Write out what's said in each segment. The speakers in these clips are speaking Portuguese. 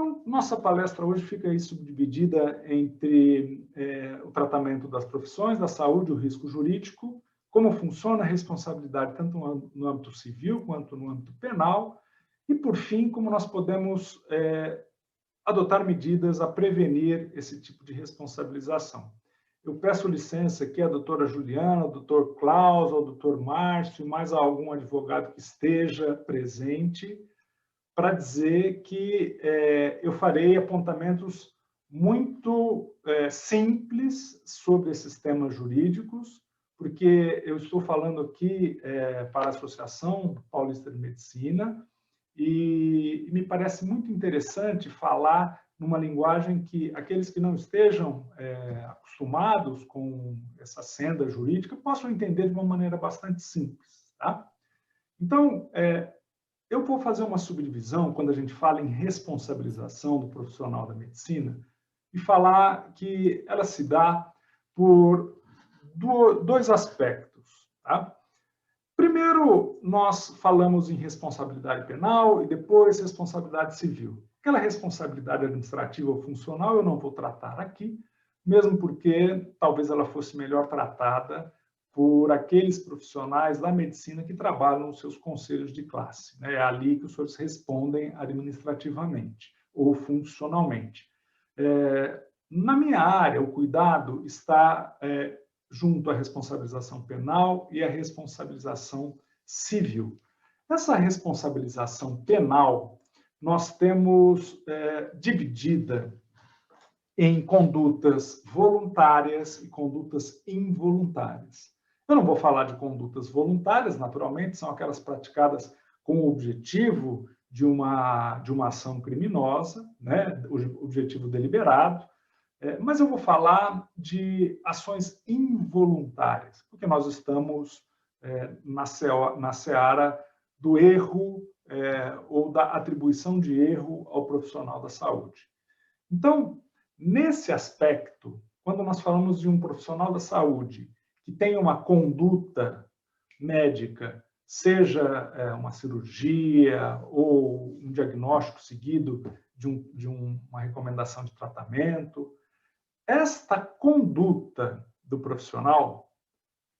Então, nossa palestra hoje fica aí subdividida entre o tratamento das profissões, da saúde, o risco jurídico, como funciona a responsabilidade tanto no âmbito civil quanto no âmbito penal, e, por fim, como nós podemos adotar medidas a prevenir esse tipo de responsabilização. Eu peço licença aqui à doutora Juliana, ao doutor Klaus, ao doutor Márcio, mais a algum advogado que esteja presente, para dizer que eu farei apontamentos muito simples sobre esses temas jurídicos, porque eu estou falando aqui para a Associação Paulista de Medicina e me parece muito interessante falar numa linguagem que aqueles que não estejam acostumados com essa senda jurídica possam entender de uma maneira bastante simples. Tá? Então, eu vou fazer uma subdivisão quando a gente fala em responsabilização do profissional da medicina e falar que ela se dá por dois aspectos. Tá? Primeiro, nós falamos em responsabilidade penal e depois responsabilidade civil. Aquela responsabilidade administrativa ou funcional eu não vou tratar aqui, mesmo porque talvez ela fosse melhor tratada por aqueles profissionais da medicina que trabalham nos seus conselhos de classe. É ali que os senhores respondem administrativamente ou funcionalmente. Na minha área, o cuidado está junto à responsabilização penal e à responsabilização civil. Essa responsabilização penal nós temos dividida em condutas voluntárias e condutas involuntárias. Eu não vou falar de condutas voluntárias, naturalmente, são aquelas praticadas com o objetivo de uma ação criminosa, né? O objetivo deliberado, mas eu vou falar de ações involuntárias, porque nós estamos na seara do erro ou da atribuição de erro ao profissional da saúde. Então, nesse aspecto, quando nós falamos de um profissional da saúde que tem uma conduta médica, seja uma cirurgia ou um diagnóstico seguido de uma recomendação de tratamento, esta conduta do profissional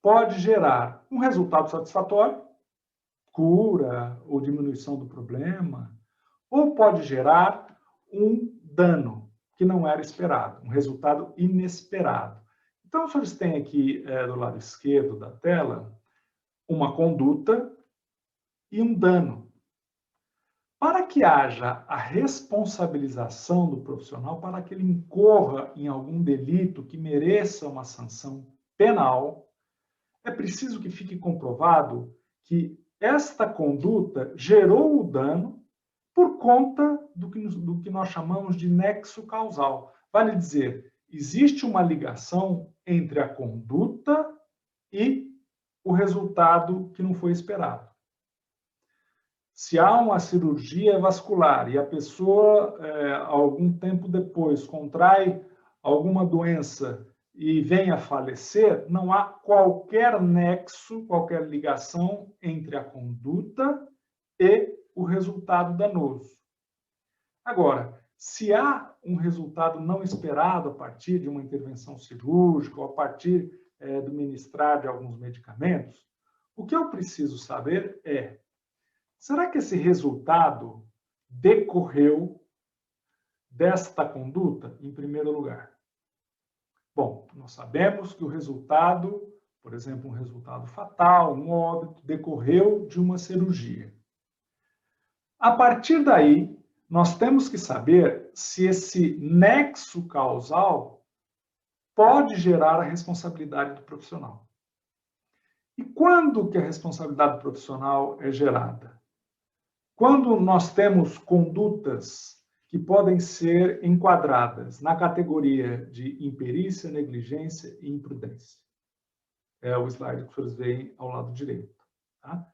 pode gerar um resultado satisfatório, cura ou diminuição do problema, ou pode gerar um dano que não era esperado, um resultado inesperado. Então, os senhores têm aqui do lado esquerdo da tela uma conduta e um dano. Para que haja a responsabilização do profissional, para que ele incorra em algum delito que mereça uma sanção penal, é preciso que fique comprovado que esta conduta gerou o dano por conta do que nós chamamos de nexo causal. Vale dizer, existe uma ligação entre a conduta e o resultado que não foi esperado. Se há uma cirurgia vascular e a pessoa, algum tempo depois, contrai alguma doença e vem a falecer, não há qualquer nexo, qualquer ligação entre a conduta e o resultado danoso. Agora, se há um resultado não esperado a partir de uma intervenção cirúrgica ou a partir do ministrar de alguns medicamentos, o que eu preciso saber é: será que esse resultado decorreu desta conduta, em primeiro lugar? Bom, nós sabemos que o resultado, por exemplo, um resultado fatal, um óbito, decorreu de uma cirurgia. A partir daí, nós temos que saber se esse nexo causal pode gerar a responsabilidade do profissional. E quando que a responsabilidade do profissional é gerada? Quando nós temos condutas que podem ser enquadradas na categoria de imperícia, negligência e imprudência. É o slide que vocês veem ao lado direito. Tá?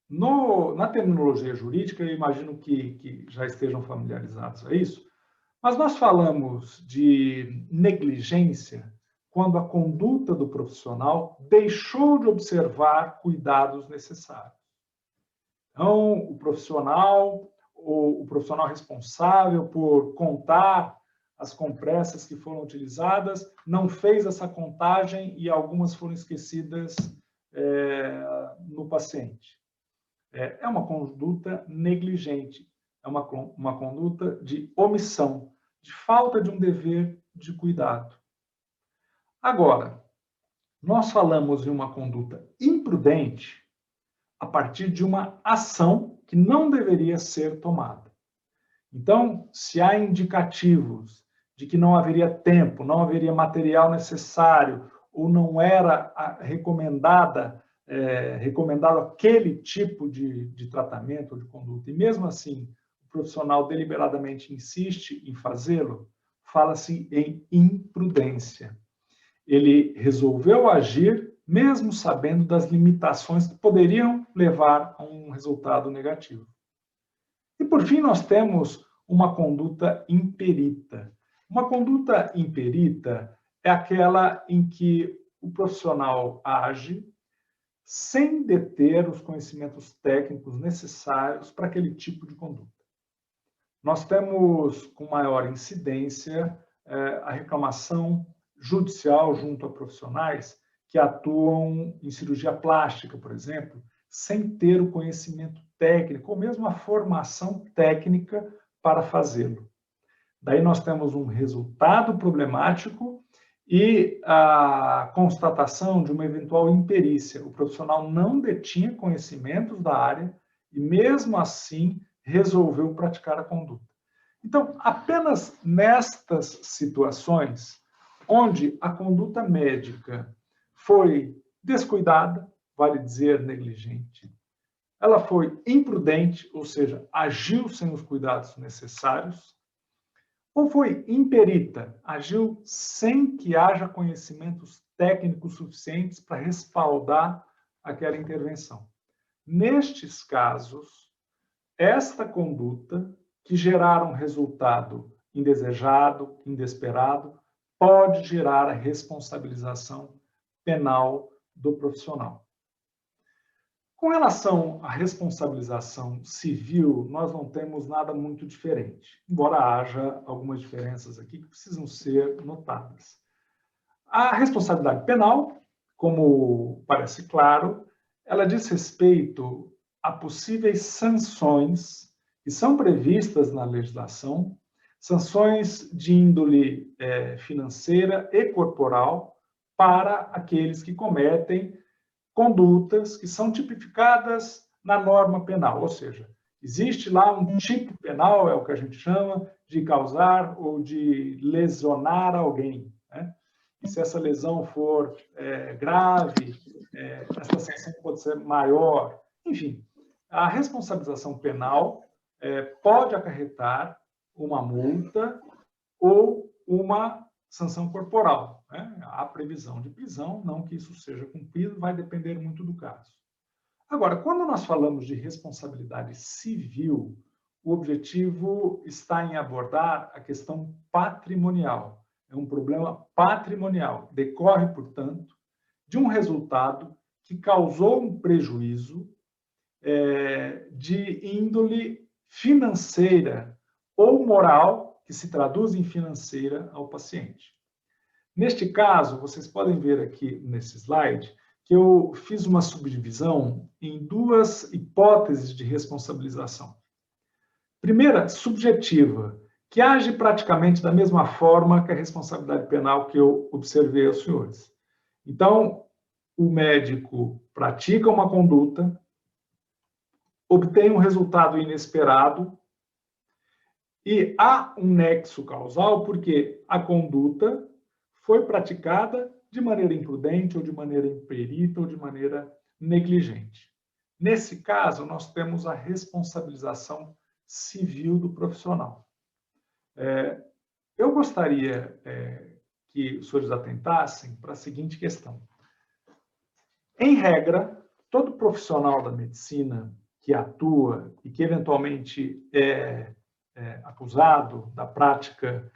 Na terminologia jurídica, eu imagino que já estejam familiarizados a isso, mas nós falamos de negligência quando a conduta do profissional deixou de observar cuidados necessários. Então, o profissional o profissional responsável por contar as compressas que foram utilizadas não fez essa contagem e algumas foram esquecidas no paciente. É uma conduta negligente, é uma conduta de omissão, de falta de um dever de cuidado. Agora, nós falamos de uma conduta imprudente a partir de uma ação que não deveria ser tomada. Então, se há indicativos de que não haveria tempo, não haveria material necessário, ou não era recomendado aquele tipo de tratamento ou de conduta, e mesmo assim o profissional deliberadamente insiste em fazê-lo, fala-se em imprudência. Ele resolveu agir mesmo sabendo das limitações que poderiam levar a um resultado negativo. E, por fim, nós temos uma conduta imperita. Uma conduta imperita é aquela em que o profissional age sem deter os conhecimentos técnicos necessários para aquele tipo de conduta. Nós temos, com maior incidência, a reclamação judicial junto a profissionais que atuam em cirurgia plástica, por exemplo, sem ter o conhecimento técnico, ou mesmo a formação técnica para fazê-lo. Daí nós temos um resultado problemático e a constatação de uma eventual imperícia. O profissional não detinha conhecimentos da área e, mesmo assim, resolveu praticar a conduta. Então, apenas nestas situações, onde a conduta médica foi descuidada, vale dizer negligente, ela foi imprudente, ou seja, agiu sem os cuidados necessários, ou foi imperita, agiu sem que haja conhecimentos técnicos suficientes para respaldar aquela intervenção. Nestes casos, esta conduta, que gerar um resultado indesejado, inesperado, pode gerar a responsabilização penal do profissional. Com relação à responsabilização civil, nós não temos nada muito diferente, embora haja algumas diferenças aqui que precisam ser notadas. A responsabilidade penal, como parece claro, ela diz respeito a possíveis sanções que são previstas na legislação, sanções de índole financeira e corporal para aqueles que cometem condutas que são tipificadas na norma penal, ou seja, existe lá um tipo penal, é o que a gente chama, de causar ou de lesionar alguém, né? E se essa lesão for grave, essa sanção pode ser maior. Enfim, a responsabilização penal pode acarretar uma multa ou uma sanção corporal, né? Há previsão de prisão, não que isso seja cumprido, vai depender muito do caso. Agora, quando nós falamos de responsabilidade civil, o objetivo está em abordar a questão patrimonial. É um problema patrimonial. Decorre, portanto, de um resultado que causou um prejuízo de índole financeira ou moral, que se traduz em financeira ao paciente. Neste caso, vocês podem ver aqui nesse slide que eu fiz uma subdivisão em duas hipóteses de responsabilização. Primeira, subjetiva, que age praticamente da mesma forma que a responsabilidade penal que eu observei aos senhores. Então, o médico pratica uma conduta, obtém um resultado inesperado e há um nexo causal porque a conduta foi praticada de maneira imprudente, ou de maneira imperita, ou de maneira negligente. Nesse caso, nós temos a responsabilização civil do profissional. Eu gostaria que os senhores atentassem para a seguinte questão. Em regra, todo profissional da medicina que atua e que eventualmente é acusado da prática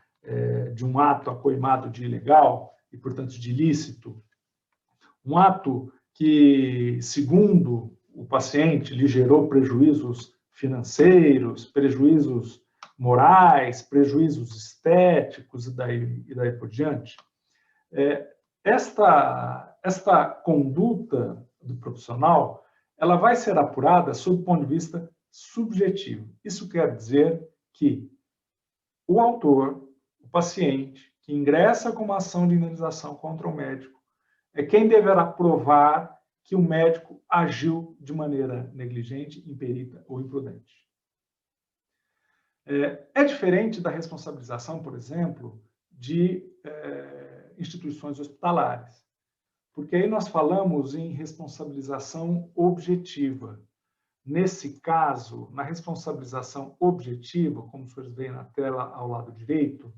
de um ato acoimado de ilegal e, portanto, de ilícito, um ato que, segundo o paciente, lhe gerou prejuízos financeiros, prejuízos morais, prejuízos estéticos e daí por diante. Esta conduta do profissional, ela vai ser apurada sob o ponto de vista subjetivo. Isso quer dizer que o autor, o paciente, que ingressa com uma ação de indenização contra o médico, é quem deverá provar que o médico agiu de maneira negligente, imperita ou imprudente. É diferente da responsabilização, por exemplo, de instituições hospitalares, porque aí nós falamos em responsabilização objetiva. Nesse caso, na responsabilização objetiva, como os senhores veem na tela ao lado direito,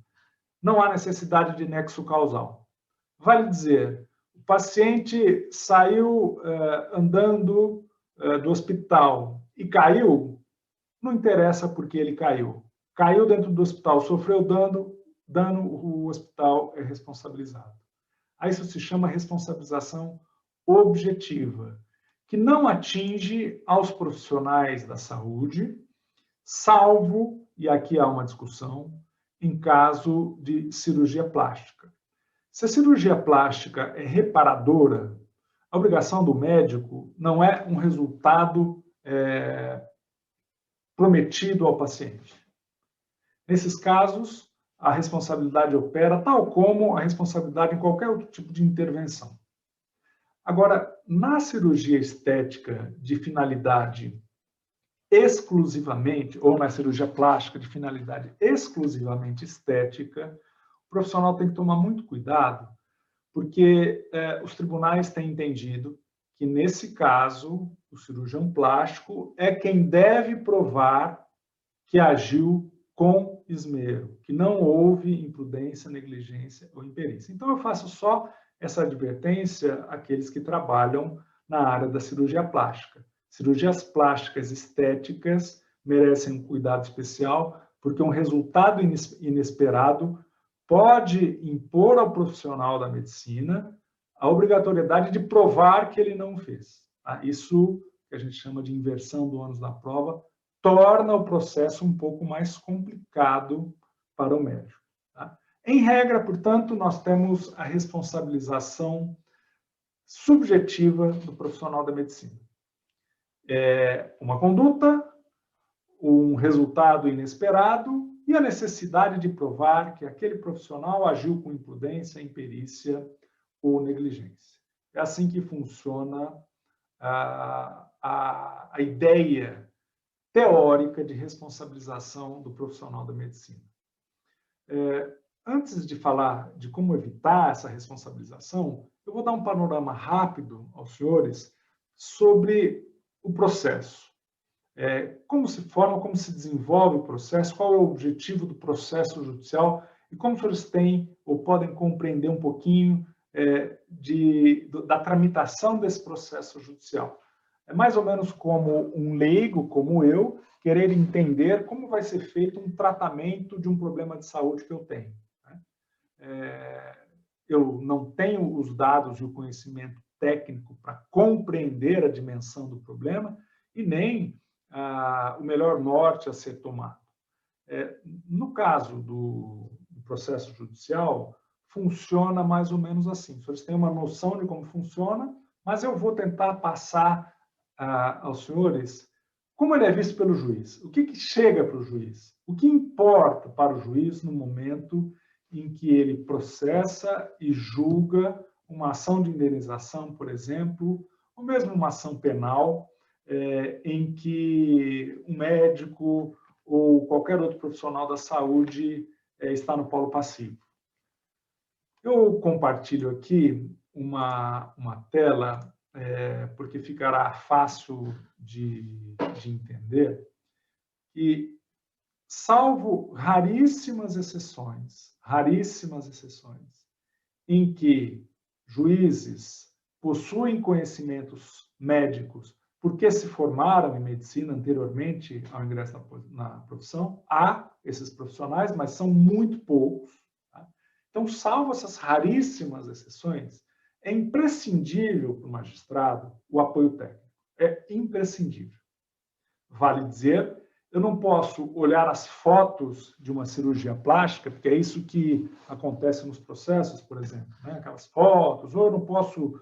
não há necessidade de nexo causal. Vale dizer, o paciente saiu andando do hospital e caiu, não interessa porque ele caiu. Caiu dentro do hospital, sofreu dano, o hospital é responsabilizado. Aí isso se chama responsabilização objetiva, que não atinge aos profissionais da saúde, salvo, e aqui há uma discussão, em caso de cirurgia plástica. Se a cirurgia plástica é reparadora, a obrigação do médico não é um resultado prometido ao paciente. Nesses casos, a responsabilidade opera tal como a responsabilidade em qualquer outro tipo de intervenção. Agora, na cirurgia estética de finalidade exclusivamente, ou na cirurgia plástica de finalidade exclusivamente estética, o profissional tem que tomar muito cuidado, porque os tribunais têm entendido que, nesse caso, o cirurgião plástico é quem deve provar que agiu com esmero, que não houve imprudência, negligência ou imperícia. Então, eu faço só essa advertência àqueles que trabalham na área da cirurgia plástica. Cirurgias plásticas estéticas merecem um cuidado especial, porque um resultado inesperado pode impor ao profissional da medicina a obrigatoriedade de provar que ele não fez. Isso que a gente chama de inversão do ônus da prova torna o processo um pouco mais complicado para o médico. Em regra, portanto, nós temos a responsabilização subjetiva do profissional da medicina. Uma conduta, um resultado inesperado e a necessidade de provar que aquele profissional agiu com imprudência, imperícia ou negligência. É assim que funciona a ideia teórica de responsabilização do profissional da medicina. Antes de falar de como evitar essa responsabilização, eu vou dar um panorama rápido aos senhores sobre o processo. Como se forma, como se desenvolve o processo, qual é o objetivo do processo judicial e como os senhores têm ou podem compreender um pouquinho da tramitação desse processo judicial. É mais ou menos como um leigo, como eu, querer entender como vai ser feito um tratamento de um problema de saúde que eu tenho. Eu não tenho os dados e o conhecimento técnico para compreender a dimensão do problema e nem o melhor norte a ser tomado. No caso do processo judicial, funciona mais ou menos assim. Os senhores têm uma noção de como funciona, mas eu vou tentar passar aos senhores como ele é visto pelo juiz. O que chega para o juiz? O que importa para o juiz no momento em que ele processa e julga uma ação de indenização, por exemplo, ou mesmo uma ação penal, em que um médico ou qualquer outro profissional da saúde está no polo passivo. Eu compartilho aqui uma tela, porque ficará fácil de entender, e salvo raríssimas exceções, em que juízes possuem conhecimentos médicos porque se formaram em medicina anteriormente ao ingresso na profissão, há esses profissionais, mas são muito poucos. Tá? Então, salvo essas raríssimas exceções, é imprescindível para o magistrado o apoio técnico. É imprescindível. vale dizer. Eu não posso olhar as fotos de uma cirurgia plástica, porque é isso que acontece nos processos, por exemplo, né? Aquelas fotos, ou eu não posso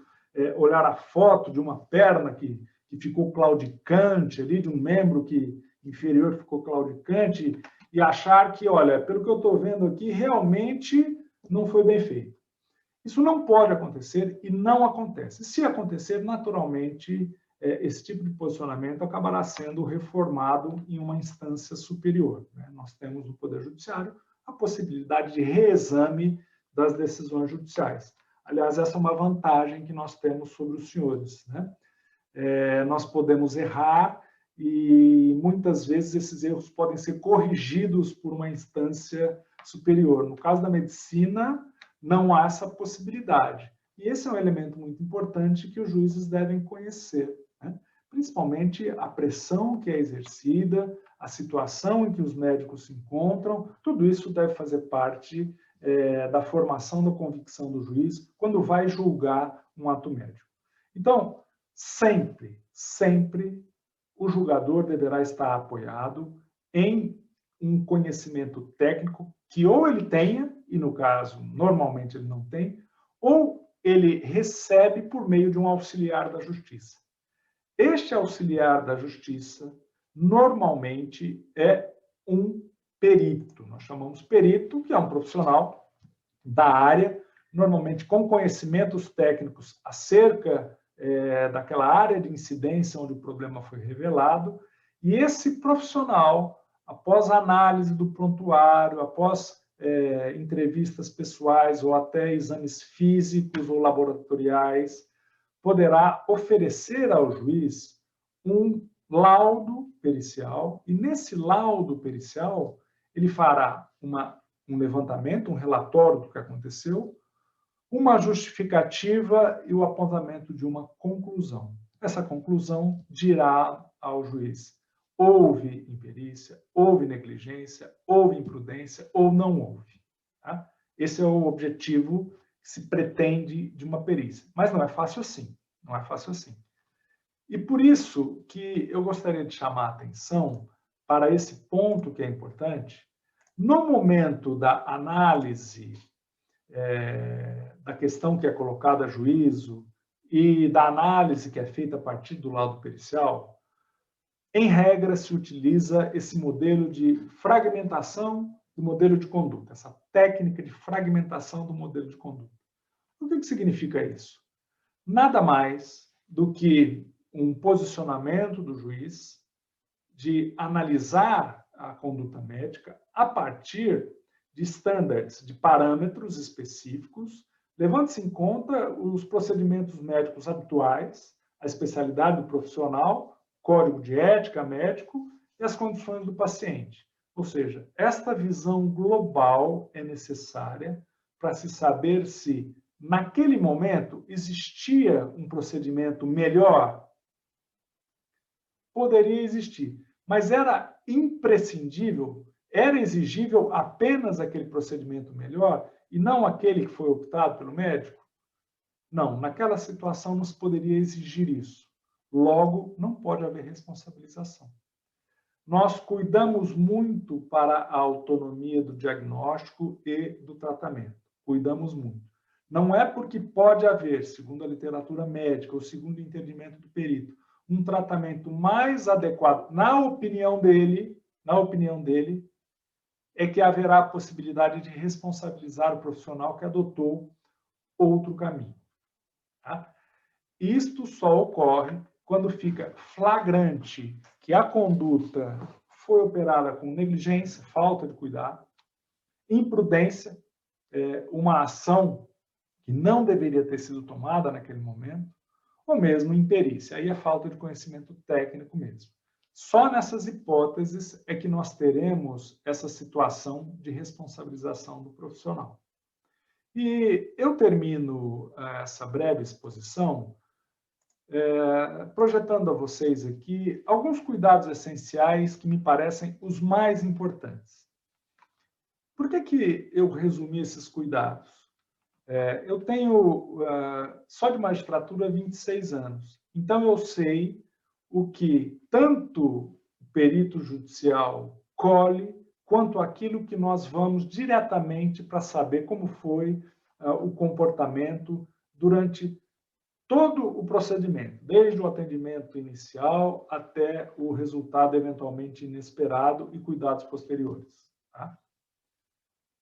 olhar a foto de uma perna que ficou claudicante ali, de um membro inferior que ficou claudicante, e achar que, olha, pelo que eu estou vendo aqui, realmente não foi bem feito. Isso não pode acontecer e não acontece. Se acontecer, naturalmente, esse tipo de posicionamento acabará sendo reformado em uma instância superior. Nós temos no Poder Judiciário a possibilidade de reexame das decisões judiciais. Aliás, essa é uma vantagem que nós temos sobre os senhores. Nós podemos errar e, muitas vezes, esses erros podem ser corrigidos por uma instância superior. No caso da medicina, não há essa possibilidade. E esse é um elemento muito importante que os juízes devem conhecer, principalmente a pressão que é exercida, a situação em que os médicos se encontram, tudo isso deve fazer parte da formação da convicção do juiz quando vai julgar um ato médico. Então, sempre o julgador deverá estar apoiado em um conhecimento técnico que ou ele tenha, e no caso, normalmente ele não tem, ou ele recebe por meio de um auxiliar da justiça. Este auxiliar da justiça, normalmente, é um perito. Nós chamamos perito, que é um profissional da área, normalmente com conhecimentos técnicos acerca daquela área de incidência onde o problema foi revelado, e esse profissional, após a análise do prontuário, após entrevistas pessoais ou até exames físicos ou laboratoriais, poderá oferecer ao juiz um laudo pericial, e nesse laudo pericial ele fará um levantamento, um relatório do que aconteceu, uma justificativa e o apontamento de uma conclusão. Essa conclusão dirá ao juiz: houve imperícia, houve negligência, houve imprudência ou não houve. Tá? Esse é o objetivo que se pretende de uma perícia. Mas não é fácil assim. Não é fácil assim. E por isso que eu gostaria de chamar a atenção para esse ponto que é importante. No momento da análise da questão que é colocada a juízo e da análise que é feita a partir do laudo pericial, em regra se utiliza esse modelo de fragmentação do modelo de conduta, essa técnica de fragmentação do modelo de conduta. O que significa isso? Nada mais do que um posicionamento do juiz de analisar a conduta médica a partir de standards, de parâmetros específicos, levando-se em conta os procedimentos médicos habituais, a especialidade do profissional, código de ética médico e as condições do paciente. Ou seja, esta visão global é necessária para se saber se, naquele momento, existia um procedimento melhor. Poderia existir, mas era imprescindível, era exigível apenas aquele procedimento melhor e não aquele que foi optado pelo médico? Não, naquela situação não se poderia exigir isso. Logo, não pode haver responsabilização. Nós cuidamos muito para a autonomia do diagnóstico e do tratamento. Cuidamos muito. Não é porque pode haver, segundo a literatura médica ou segundo o entendimento do perito, um tratamento mais adequado, na opinião dele, é que haverá a possibilidade de responsabilizar o profissional que adotou outro caminho. Tá? Isto só ocorre quando fica flagrante que a conduta foi operada com negligência, falta de cuidado, imprudência, uma ação que não deveria ter sido tomada naquele momento, ou mesmo imperícia. Aí é falta de conhecimento técnico mesmo. Só nessas hipóteses é que nós teremos essa situação de responsabilização do profissional. E eu termino essa breve exposição projetando a vocês aqui alguns cuidados essenciais que me parecem os mais importantes. Por que eu resumi esses cuidados? Eu tenho, só de magistratura, 26 anos. Então, eu sei o que tanto o perito judicial colhe, quanto aquilo que nós vamos diretamente para saber como foi o comportamento durante todo o procedimento, desde o atendimento inicial até o resultado eventualmente inesperado e cuidados posteriores. Tá?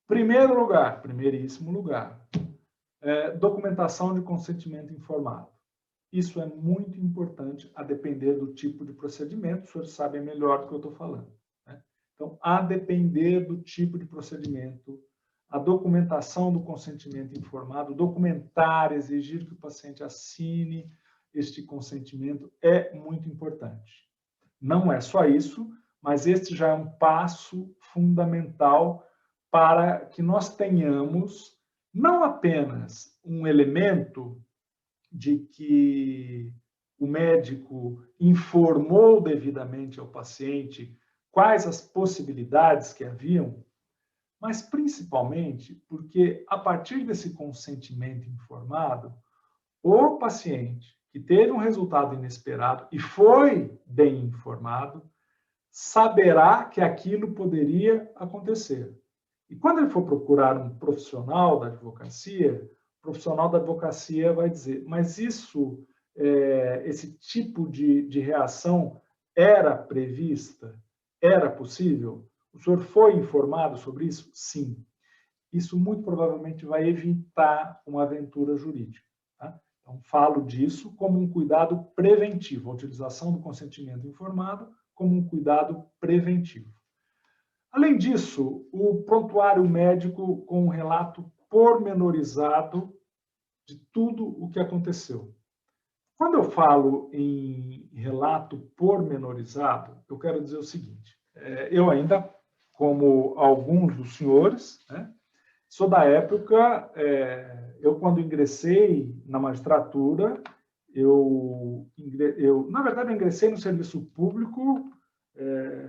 Primeiro lugar, primeiríssimo lugar, documentação de consentimento informado. Isso é muito importante a depender do tipo de procedimento, os senhores sabem melhor do que eu estou falando. Né? Então, a depender do tipo de procedimento, a documentação do consentimento informado, documentar, exigir que o paciente assine este consentimento é muito importante. Não é só isso, mas este já é um passo fundamental para que nós tenhamos não apenas um elemento de que o médico informou devidamente ao paciente quais as possibilidades que haviam, mas principalmente porque, a partir desse consentimento informado, o paciente que teve um resultado inesperado e foi bem informado, saberá que aquilo poderia acontecer. E quando ele for procurar um profissional da advocacia, o profissional da advocacia vai dizer, mas isso, esse tipo de reação era prevista? Era possível? O senhor foi informado sobre isso? Sim. Isso muito provavelmente vai evitar uma aventura jurídica. Tá? Então, falo disso como um cuidado preventivo, a utilização do consentimento informado como um cuidado preventivo. Além disso, o prontuário médico com um relato pormenorizado de tudo o que aconteceu. Quando eu falo em relato pormenorizado, eu quero dizer o seguinte, eu ainda, como alguns dos senhores, né, sou da época, eu quando ingressei na magistratura, na verdade, eu ingressei no serviço público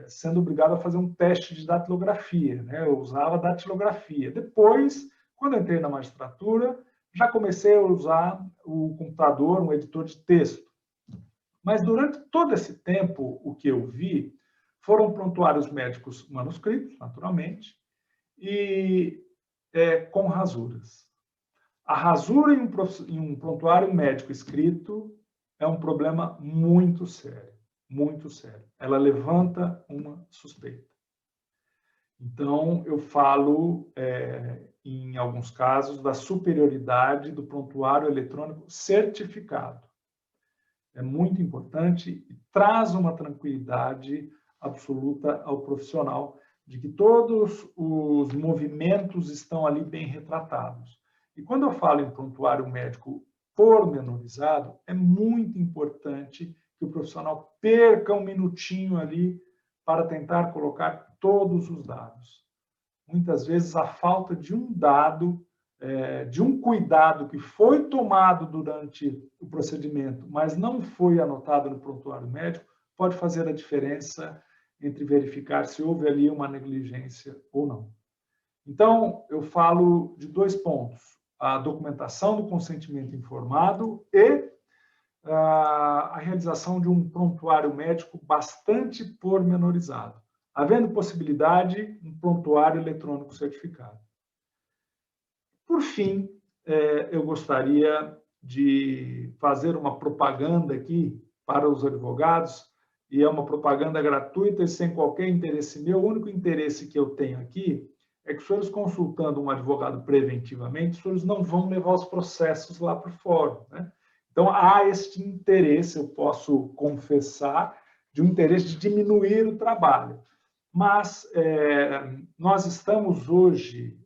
sendo obrigado a fazer um teste de datilografia, né? Eu usava datilografia. Depois, quando entrei na magistratura, já comecei a usar o computador, um editor de texto. Mas durante todo esse tempo, o que eu vi foram prontuários médicos manuscritos, naturalmente, e com rasuras. A rasura em um prontuário médico escrito é um problema muito sério. Muito sério. Ela levanta uma suspeita. Então, eu falo, em alguns casos, da superioridade do prontuário eletrônico certificado. É muito importante e traz uma tranquilidade absoluta ao profissional de que todos os movimentos estão ali bem retratados. E quando eu falo em prontuário médico pormenorizado, é muito importante que o profissional perca um minutinho ali para tentar colocar todos os dados. Muitas vezes a falta de um dado, de um cuidado que foi tomado durante o procedimento, mas não foi anotado no prontuário médico, pode fazer a diferença entre verificar se houve ali uma negligência ou não. Então, eu falo de 2 pontos, a documentação do consentimento informado e a realização de um prontuário médico bastante pormenorizado, havendo possibilidade, um prontuário eletrônico certificado. Por fim, eu gostaria de fazer uma propaganda aqui para os advogados, e é uma propaganda gratuita e sem qualquer interesse meu. O único interesse que eu tenho aqui é que os senhores, consultando um advogado preventivamente, os senhores não vão levar os processos lá para fora, né? Então, há este interesse, eu posso confessar, de um interesse de diminuir o trabalho. Mas nós estamos hoje,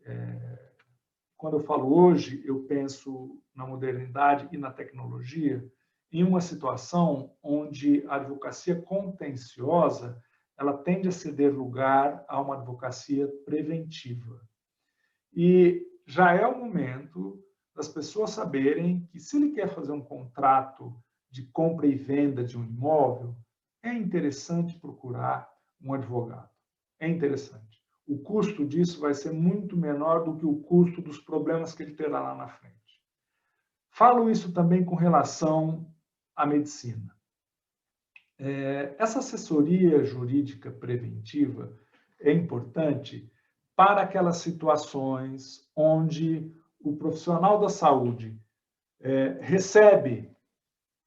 quando eu falo hoje, eu penso na modernidade e na tecnologia, em uma situação onde a advocacia contenciosa ela tende a ceder lugar a uma advocacia preventiva. E já é o momento das pessoas saberem que, se ele quer fazer um contrato de compra e venda de um imóvel, é interessante procurar um advogado. É interessante. O custo disso vai ser muito menor do que o custo dos problemas que ele terá lá na frente. Falo isso também com relação à medicina. Essa assessoria jurídica preventiva é importante para aquelas situações onde o profissional da saúde recebe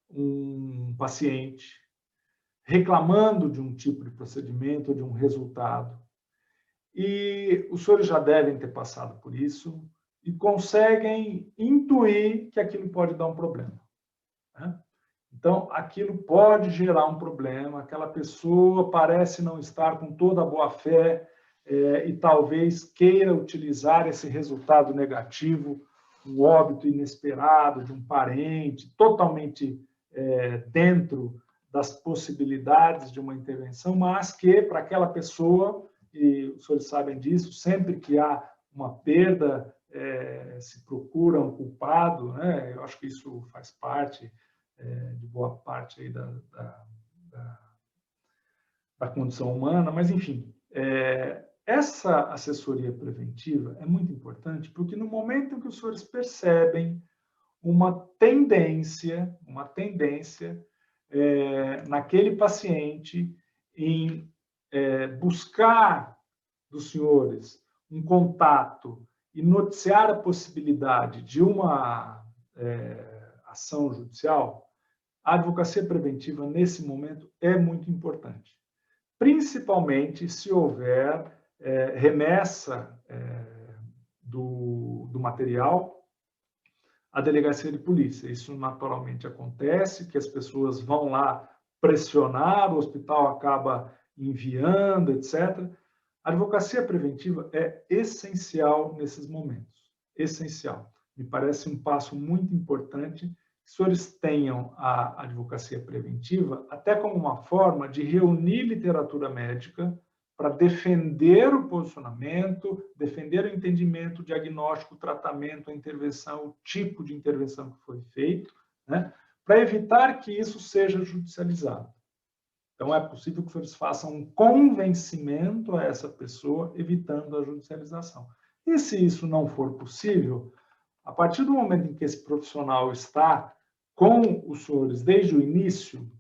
um paciente reclamando de um tipo de procedimento ou de um resultado, e os senhores já devem ter passado por isso e conseguem intuir que aquilo pode dar um problema, né? Então, aquilo pode gerar um problema, aquela pessoa parece não estar com toda a boa-fé e talvez queira utilizar esse resultado negativo, um óbito inesperado de um parente, totalmente dentro das possibilidades de uma intervenção, mas que, para aquela pessoa, e os senhores sabem disso, sempre que há uma perda, se procura um culpado, né? Eu acho que isso faz parte de boa parte aí da condição humana, mas, enfim, essa assessoria preventiva é muito importante porque no momento em que os senhores percebem uma tendência naquele paciente em buscar dos senhores um contato e noticiar a possibilidade de uma ação judicial, a advocacia preventiva, nesse momento, é muito importante. Principalmente se houver remessa do material à delegacia de polícia. Isso naturalmente acontece, que as pessoas vão lá pressionar, o hospital acaba enviando, etc. A advocacia preventiva é essencial nesses momentos. Essencial. Me parece um passo muito importante que os senhores tenham a advocacia preventiva até como uma forma de reunir literatura médica para defender o posicionamento, defender o entendimento, o diagnóstico, o tratamento, a intervenção, o tipo de intervenção que foi feito, né, para evitar que isso seja judicializado. Então, é possível que os senhores façam um convencimento a essa pessoa, evitando a judicialização. E se isso não for possível, a partir do momento em que esse profissional está com os senhores desde o início,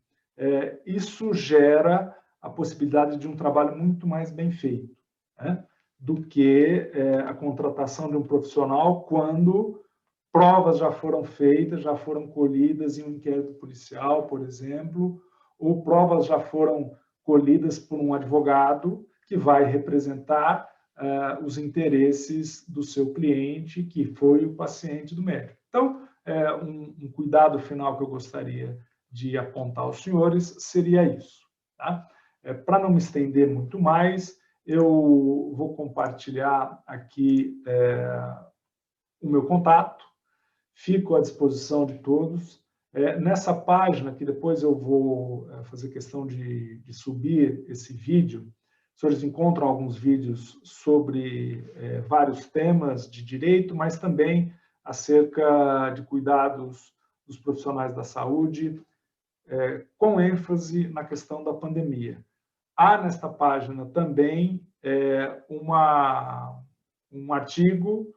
isso gera a possibilidade de um trabalho muito mais bem feito, né, do que a contratação de um profissional quando provas já foram feitas, já foram colhidas em um inquérito policial, por exemplo, ou provas já foram colhidas por um advogado que vai representar os interesses do seu cliente, que foi o paciente do médico. Então, um cuidado final que eu gostaria de apontar aos senhores seria isso, tá? Para não me estender muito mais, eu vou compartilhar aqui o meu contato, fico à disposição de todos. Nessa página, que depois eu vou fazer questão de subir esse vídeo, os senhores encontram alguns vídeos sobre vários temas de direito, mas também acerca de cuidados dos profissionais da saúde, com ênfase na questão da pandemia. Há nesta página também um artigo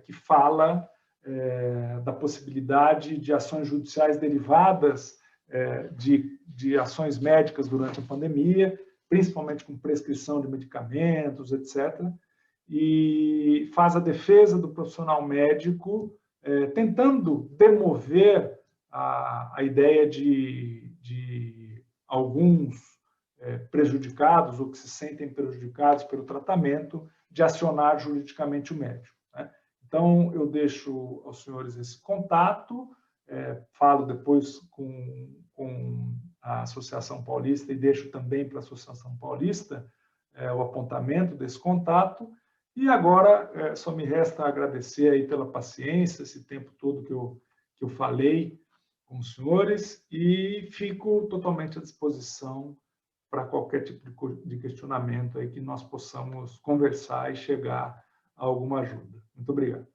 que fala da possibilidade de ações judiciais derivadas de ações médicas durante a pandemia, principalmente com prescrição de medicamentos, etc. E faz a defesa do profissional médico, tentando demover a ideia de alguns prejudicados ou que se sentem prejudicados pelo tratamento, de acionar juridicamente o médico, né? Então, eu deixo aos senhores esse contato, falo depois com a Associação Paulista e deixo também para a Associação Paulista o apontamento desse contato. E agora só me resta agradecer aí pela paciência, esse tempo todo que eu falei com os senhores, e fico totalmente à disposição para qualquer tipo de questionamento aí que nós possamos conversar e chegar a alguma ajuda. Muito obrigado.